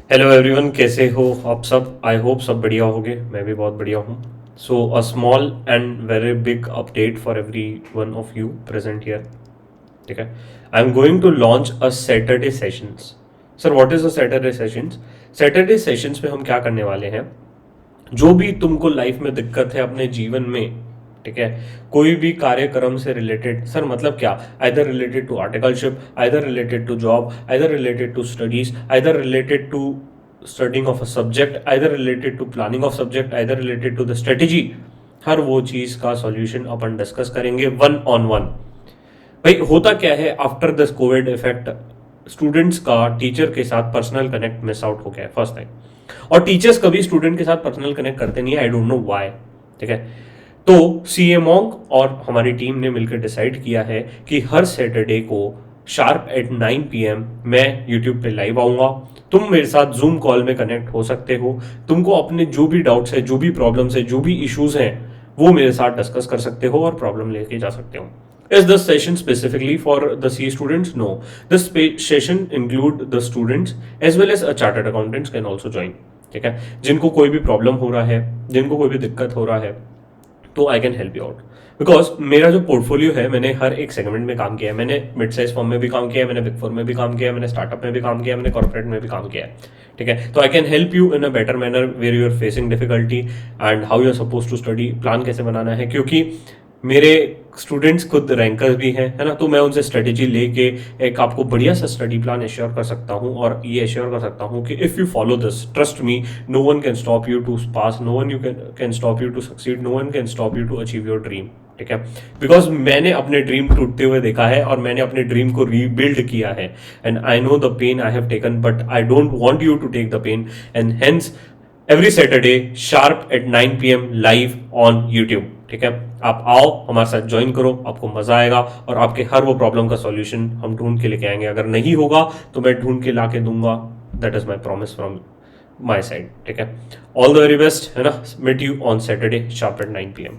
Hello everyone, कैसे हो आप सब? आई होप सब बढ़िया होगे। मैं भी बहुत बढ़िया हूँ। So a small and very big update for every one of you present here. ठीक है, I am going to launch a Saturday sessions. Sir, what is a Saturday sessions? Saturday sessions में हम क्या करने वाले हैं? जो भी तुमको लाइफ में दिक्कत है अपने जीवन में, ठीक है, कोई भी कार्यक्रम से रिलेटेड, सर मतलब क्या, either related to articleship, either related to job, either related to studies, either related to studying of a subject, either related to planning of subject, either related to the strategy, हर वो चीज का solution अपन discuss करेंगे one on one. भाई होता क्या है, after this covid effect students का टीचर के साथ पर्सनल कनेक्ट मिस आउट हो गया है फर्स्ट टाइम। और टीचर्स कभी स्टूडेंट के साथ पर्सनल कनेक्ट करते नहीं है, आई डोंट नो व्हाई। ठीक है, तो सी ए मॉन्क और हमारी टीम ने मिलकर डिसाइड किया है कि हर सैटरडे को शार्प एट 9 PM मैं यूट्यूब पे लाइव आऊंगा। तुम मेरे साथ जूम कॉल में कनेक्ट हो सकते हो। तुमको अपने जो भी डाउट्स है, जो भी प्रॉब्लम्स है, जो भी इश्यूज हैं, वो मेरे साथ डिस्कस कर सकते हो और प्रॉब्लम लेके जा सकते हो। Is this session specifically for the CA students? No. This session include the students as well as a chartered accountants can also join. ठीक है, जिनको कोई भी प्रॉब्लम हो रहा है, जिनको कोई भी दिक्कत हो रहा है, तो I can help you out. Because मेरा जो पोर्टफोलियो है, मैंने हर एक सेगमेंट में काम किया है। मैंने मिड साइज फॉर्म में भी काम किया है, मैंने बिग फोर में भी काम किया है, मैंने स्टार्टअप में भी काम किया है, मैंने कॉर्पोरेट में भी काम किया है। ठीक है, तो I can help you in a better manner where you are facing difficulty and how you are suppose to study, plan कैसे बनाना है। क्योंकि मेरे स्टूडेंट्स खुद रैंकर्स भी हैं, है ना, तो मैं उनसे स्ट्रेटेजी लेके एक आपको बढ़िया सा स्टडी प्लान एश्योर कर सकता हूँ और ये एश्योर कर सकता हूँ कि if you follow this, trust me, no one can stop you to pass, no one you can stop you to succeed, no one can stop you to achieve your dream. ठीक है, because मैंने अपने dream टूटते हुए देखा है और मैंने अपने ड्रीम को रीबिल्ड किया है and I know the pain I have taken, but I don't want you to take the pain. And hence every Saturday sharp at 9 PM live on YouTube. ठीक है, आप आओ, हमारे साथ ज्वाइन करो, आपको मजा आएगा और आपके हर वो प्रॉब्लम का सॉल्यूशन हम ढूंढ के लेके आएंगे। अगर नहीं होगा तो मैं ढूंढ के ला के दूंगा। That is my promise from my side. ठीक है, ऑल द वेरी बेस्ट, है ना। Meet you on Saturday sharp at 9 PM।